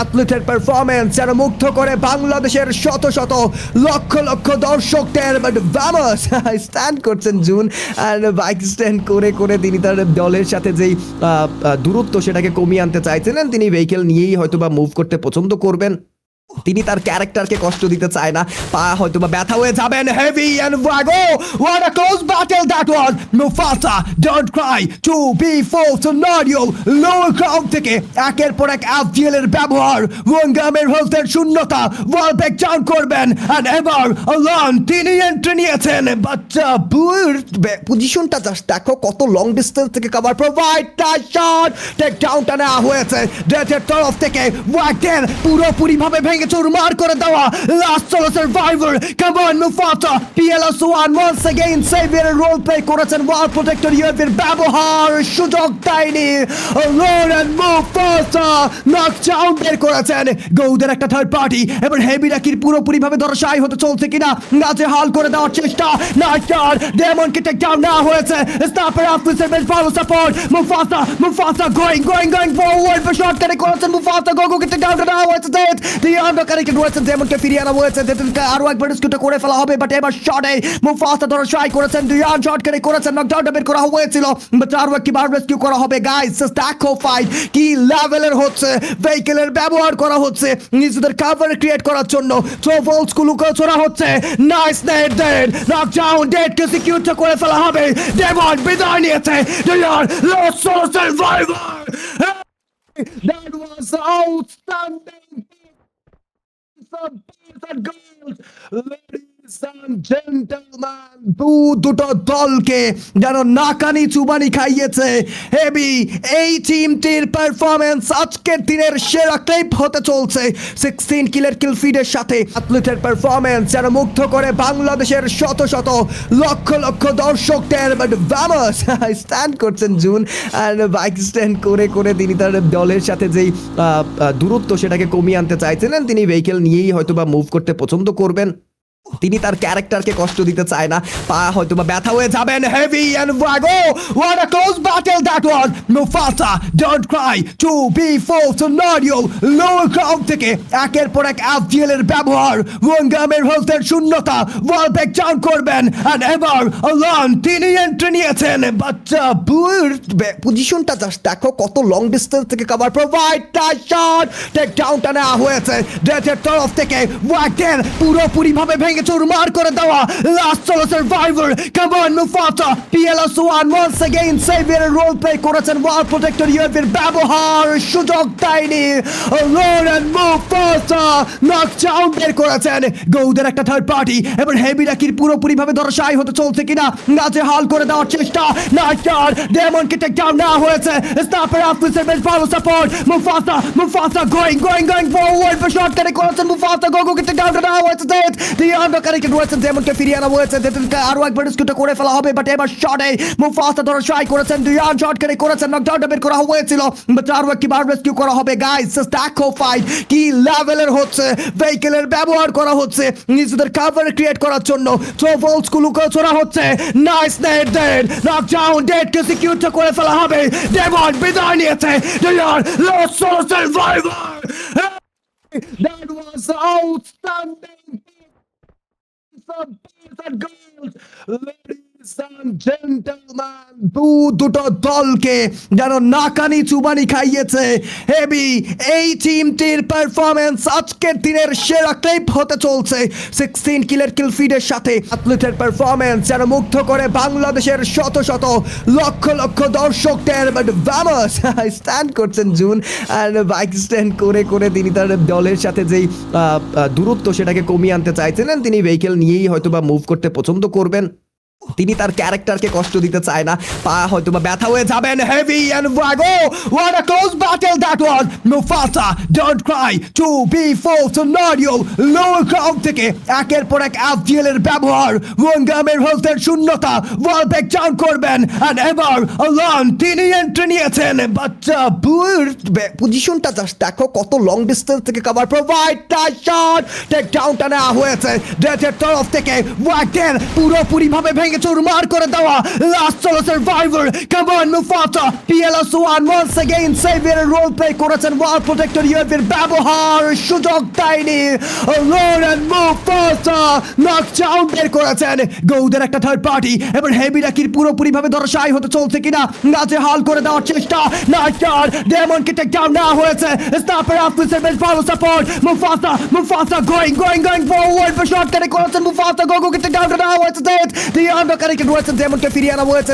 অ্যাথলেটের performance যেন মুগ্ধ করে বাংলাদেশের শত শত লক্ষ লক্ষ দর্শকদের। বাট ভ্যামাস স্ট্যান্ড করছেন জুন, আর বাইক স্ট্যান্ড করে করে তিনি তার দলের সাথে যেই দূরত্ব সেটাকে কমিয়ে আনতে চাইছিলেন। তিনি ভেহিকেল নিয়েই হয়তো বা মুভ করতে পছন্দ করবেন। তিনি তার ক্যারেক্টারকে কষ্ট দিতে চায় না, পা হয়তো বা ব্যথা হয়ে যাবেন। হেভি এন্ড ওয়াগো, what a close battle that was. Mufasa, don't cry, 2B4 scenario, lower ground থেকে একের পর এক FGL এর ব্যবহার, ওয়াঙ্গামের হেলথের শূন্যতা, ওয়াল ব্যাক ডাউন করবেন, and এবার অলান তিনি এন্ট্রি নিয়েছেন। বাচ্চা বুর পজিশনটা জাস্ট দেখো, কত লং ডিস্টেন্স থেকে cover provide, touch shot, take ডাউনটা নেওয়া হয়েছে ডেটের তরফ থেকে। ওয়াগের পুরোপুরিভাবে ভেঙে চুরমার করে দেওয়া, last solo survivor. Come on Mufasa, PLS1 once again সেভিয়ারের রোল প্লে করেছেন। ওয়াল প্রোটেক্টর ইউএফের ব্যবহার সুযোগ দেয়নি। লোরেন মুফাসা নকডাউন বের করেছেন। গৌদের একটা থার্ড পার্টি এবার হেভি রাকির পুরোপুরিভাবে ধরাশায়ী হতে চলছে কিনা, নাচে হাল করে দেওয়ার চেষ্টা। নাইটার ডেমনকে টেক ডাউন নেওয়া হয়েছে। স্নাইপার অফিসার বেশ ভালো সাপোর্ট। মুফাসা গোয়িং ফরওয়ার্ড, শট করে করেছেন মুফাসা। গোগোকে টেক ডাউন নেওয়া হয়েছে। আন্ডারকারিকে রয়েছেন, ডেমনকে ফিরিয়ে আনা হয়েছে। আরো একবার স্কুটে করে ফেলা হবে, বাট এবার শটে মুফাসা ধরাশায়ী করেছেন। ডিয়ান শট করে করেছেন, নকডাউন বের করা হয়েছিল, বাট আরো একবার রেস্কিউ করা হবে। গাইস দেখো ফাইট কি লেভেলের হচ্ছে। ভেহিকেলের ব্যবহার করা হচ্ছে নিজেদের কভার ক্রিয়েট করার জন্য। ট্রোভলস গুলোকে ছোড়া হচ্ছে। নাইস নেট ডেড, নকডাউন ডেডকে সিকিউর করে ফেলা হবে। ডেমন বিদায় নিয়েছে। ডিয়ান loss solo survivor. That was outstanding. And girls, ladies and gentlemen, দুটো দলকে যেন নাকানি চুবানি খাইয়েছে হেভি। এই টিমটির পারফরম্যান্স আজকের দিনের সেরা ক্লিপ হতে চলছে। 16 কিলের কিল ফিডের সাথে অ্যাথলেটের পারফরম্যান্স যেন মুগ্ধ করে বাংলাদেশের শত শত লক্ষ লক্ষ দর্শকদের। বাট ভ্যামাস স্ট্যান্ড করছেন জুন, আর বাইক স্ট্যান্ড করে করে তিনি তার দলের সাথে যেই দূরত্ব সেটাকে কমিয়ে আনতে চাইছিলেন। তিনি ভেহিকেল নিয়েই হয়তো বা মুভ করতে পছন্দ করবেন। তিনি তার ক্যারেক্টারকে কষ্ট দিতে চায় না, পা হয়তো বা ব্যথা হয়ে যাবেন। হেভি এন্ড ওয়াগো, what a close battle that was. Mufasa, don't cry, 2B4 scenario, lower ground থেকে একের পর এক FGL এর ব্যবহার, ওয়াঙ্গামের হেলথের শূন্যতা, ওয়াল ব্যাক ডাউন করবেন, and এবার অলান তিনি এন্ট্রি নিয়েছেন। বাচ্চা বুর পজিশনটা জাস্ট দেখো, কত লং ডিস্টেন্স থেকে cover provide, touch shot, take ডাউনটা নেওয়া হয়েছে ডেটের তরফ থেকে। ওয়াগের পুরোপুরিভাবে ভেঙে চুরমার করে দেওয়া, last solo survivor. Come on Mufasa, PLS1 once again সেভিয়ারের রোল প্লে করেছেন। ওয়াল প্রোটেক্টর ইউএফের ব্যবহার সুযোগ দেয়নি। লোরেন মুফাসা নকডাউন বের করেছেন। গৌদের একটা থার্ড পার্টি এবার হেভি রাকির পুরোপুরিভাবে ধরাশায়ী হতে চলছে কিনা, নাচে হাল করে দেওয়ার চেষ্টা। নাইটার ডেমনকে টেক ডাউন নেওয়া হয়েছে। স্নাইপার অফিসার বেশ ভালো সাপোর্ট। মুফাসা গোয়িং ফরওয়ার্ড, শট করে করেছেন মুফাসা। গোগোকে টেক ডাউন নেওয়া হয়েছে। আন্ডারকারিকে রয়েছেন, ডেমনকে ফিরিয়ে আনা হয়েছে। আরো একবার স্কুটে করে ফেলা হবে, বাট এবার শটে মুফাসা ধরাশায়ী করেছেন। ডিয়ান শট করে করেছেন, নকডাউন বের করা হয়েছিল, বাট আরো একবার রেস্কিউ করা হবে। গাইস দেখো ফাইট কি লেভেলের হচ্ছে। ভেহিকেলের ব্যবহার করা হচ্ছে নিজেদের কভার ক্রিয়েট করার জন্য। ট্রোভলস গুলোকে ছোড়া হচ্ছে। নাইস নেট ডেড, নকডাউন ডেডকে সিকিউর করে ফেলা হবে। ডেমন বিদায় নিয়েছে। ডিয়ান loss solo survivor. That was outstanding. And girls, ladies and gentlemen, দুটো দলকে যেন নাকানি চুবানি খাইয়েছে হেভি। এই টিমটির পারফরম্যান্স আজকের দিনের সেরা ক্লিপ হতে চলছে। 16 কিলের কিল ফিডের সাথে অ্যাথলেটের পারফরম্যান্স যেন মুগ্ধ করে বাংলাদেশের শত শত লক্ষ লক্ষ দর্শকদের। বাট ভ্যামাস স্ট্যান্ড করছেন জুন, আর বাইক স্ট্যান্ড করে করে তিনি তার দলের সাথে যেই দূরত্ব সেটাকে কমিয়ে আনতে চাইছিলেন। তিনি ভেহিকেল নিয়েই হয়তো বা মুভ করতে পছন্দ করবেন। তিনি তার ক্যারেক্টারকে কষ্ট দিতে চায় না, পা হয়তো বা ব্যথা হয়ে যাবেন। হেভি এন্ড ওয়াগো, what a close battle that was. Mufasa, don't cry, 2B4 scenario, lower ground থেকে একের পর এক FGL এর ব্যবহার, ওয়াঙ্গামের হেলথের শূন্যতা, ওয়াল ব্যাক ডাউন করবেন, and এবার অলান তিনি এন্ট্রি নিয়েছেন। বাচ্চা বুর পজিশনটা জাস্ট দেখো, কত লং ডিস্টেন্স থেকে cover provide, touch shot, take ডাউনটা নেওয়া হয়েছে ডেটের তরফ থেকে। ওয়াগের পুরোপুরিভাবে ভেঙে চুরমার করে দেওয়া last solo survivor. Come on Mufasa, PLS1 once again সেভিয়ারের রোল প্লে করেছেন। ওয়াল প্রোটেক্টর ইউএফের ব্যবহার সুযোগ দেয়নি। লরেন মুফাসা নকডাউন বের করেছেন। গৌদের একটা থার্ড পার্টি এবার হেভি রাকির পুরোপুরি ভাবে ধরাশায়ী হতে চলছে কিনা নাচে হাল করে দেওয়ার চেষ্টা। নাইটার ডেমনকে টেক ডাউন না হয়েছে। স্নাইপার অফিসার বেশ ভালো support. মুফাসা going forward for shot কারে করেছেন। মুফাসা গোগোকে টেক ডাউন না হয়েছে। ডিয়ান্ডো কানেক্টেড হয়েছে, ডেমনকে ফিরিয়ে আনা হয়েছে।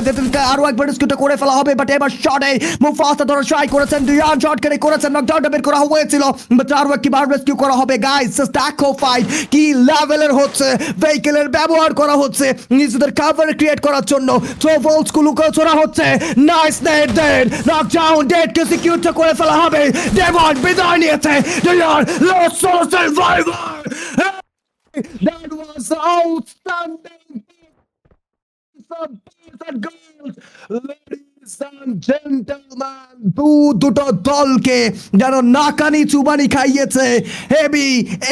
আরো একবার স্কুটে করে ফেলা হবে, বাট এবার শটে মুফাসা ধরাশায়ী করেছেন। ডিয়ান শট কারে করেছেন, নকডাউনটা বের করা হয়েছিল, বাট আরো একবার রেস্কিউ করা হবে। গাইস স্ট্যাকো ফাইট কি লেভেলের হচ্ছে। ভেহিকেলের ব্যবহার করা হচ্ছে নিজেদের কভার ক্রিয়েট করার জন্য। ট্রোভলস গুলোকে ছোড়া হচ্ছে। নাইস নেট ডেড, নকডাউন ডেডকে সিকিউর করে ফেলা হবে। ডেমন বিদায় নিয়েছে। ডিয়ান loss solo survivor. That was outstanding. And goals, ladies and gentlemen, দুটো দলকে যেন নাকানি চুবানি খাইয়েছে হেভি।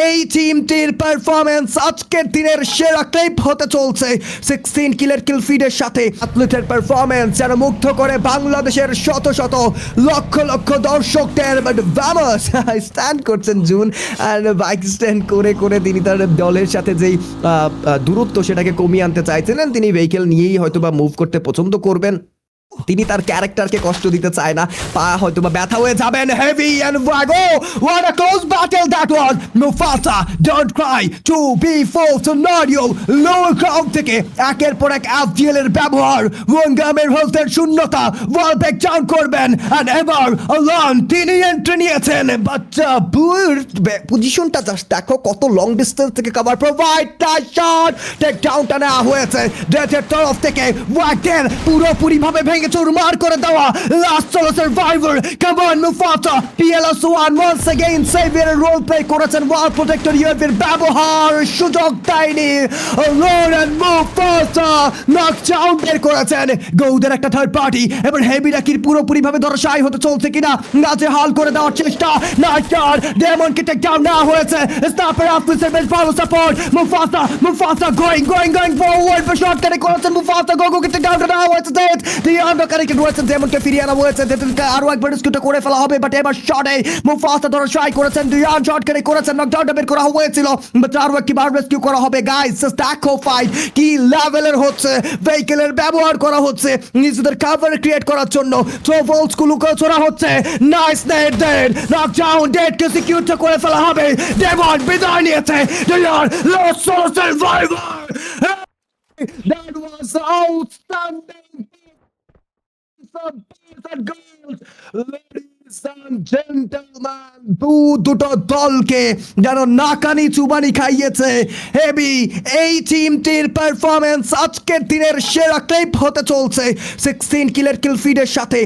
এই টিমটির পারফরমেন্স আজকের দিনের সেরা ক্লিপ হতে চলছে। 16 কিলের কিল ফিডের সাথে অ্যাথলেটের পারফরমেন্স যেন মুগ্ধ করে বাংলাদেশের শত শত লক্ষ লক্ষ দর্শকদের। বাট ভ্যামাস স্ট্যান্ড করছেন জুন, আর বাইক স্ট্যান্ড করে করে তিনি তার দলের সাথে যেই দূরত্ব সেটাকে কমিয়ে আনতে চাইছিলেন। তিনি ভেহিকেল নিয়েই হয়তো বা মুভ করতে পছন্দ করবেন। তিনি তার ক্যারেক্টারকে কষ্ট দিতে চায় না, পা হয়তো বা ব্যথা হয়ে যাবেন। হেভি এন্ড ওয়াগো, what a close battle that was. Mufasa don't cry, 2v4 scenario lower ground থেকে একের পর এক FGL এর ব্যবহার। ওয়াঙ্গামের হেলথের শূন্যতা, ওয়াল ব্রেক ডাউন করবেন, and এবার অলান তিনি এন্ট্রি নিয়েছেন। বাট বুর পজিশনটা জাস্ট দেখো, কত লং ডিস্টেন্স থেকে কভার প্রোভাইড। তার শট টেক ডাউনটা নেওয়া হয়েছে ডেটের তরফ থেকে। ওয়াগের পুরোপুরি ভাবে ভেঙে চুরমার করে দেওয়া last solo survivor. Come on Mufasa, PLS1 once again সেভিয়ারের রোল প্লে করেছেন। ওয়াল প্রোটেক্টর ইউএফের ব্যবহার সুযোগ দেয়নি। লরেন মুফাসা নকডাউন বের করেছেন। গৌদের একটা থার্ড পার্টি এবার হেভি রাকির পুরোপুরি ভাবে ধরাশায়ী হতে চলছে কিনা নাচে হাল করে দেওয়ার চেষ্টা। নাইটার ডেমনকে টেক ডাউন না হয়েছে। স্নাইপার অফিসার বেশ ভালো support. মুফাসা going forward for shot কারে করেছেন। মুফাসা গোগোকে টেক ডাউন না হয়েছে। ডিয়ান্ডো কানেক্টেড হয়েছে, ডেমনকে ফিরিয়ে আনা হয়েছে। আরো একবার স্কুটে করে ফেলা হবে, বাট এবার শটে মুফাসা ধরাশায়ী করেছেন। ডিয়ান শট কারে করেছেন, নকডাউনটা বের করা হয়েছিল, বাট আরো একবার রেস্কিউ করা হবে। গাইস স্ট্যাকো ফাইট কি লেভেলের হচ্ছে। ভেহিকেলের ব্যবহার করা হচ্ছে নিজেদের কভার ক্রিয়েট করার জন্য। ট্রোভলস গুলোকে ছোড়া হচ্ছে। নাইস নেট ডেড, নকডাউন ডেডকে সিকিউর করে ফেলা হবে। ডেমন বিদায় নিয়েছে। ডিয়ান loss solo survivor. That was outstanding. And goals, ladies and gentlemen, দুটো দলকে যেন নাকানি চুবানি খাইয়েছে হেভি। এই টিমটির পারফরমেন্স আজকের দিনের সেরা ক্লিপ হতে চলছে। 16 কিলের কিল ফিডের সাথে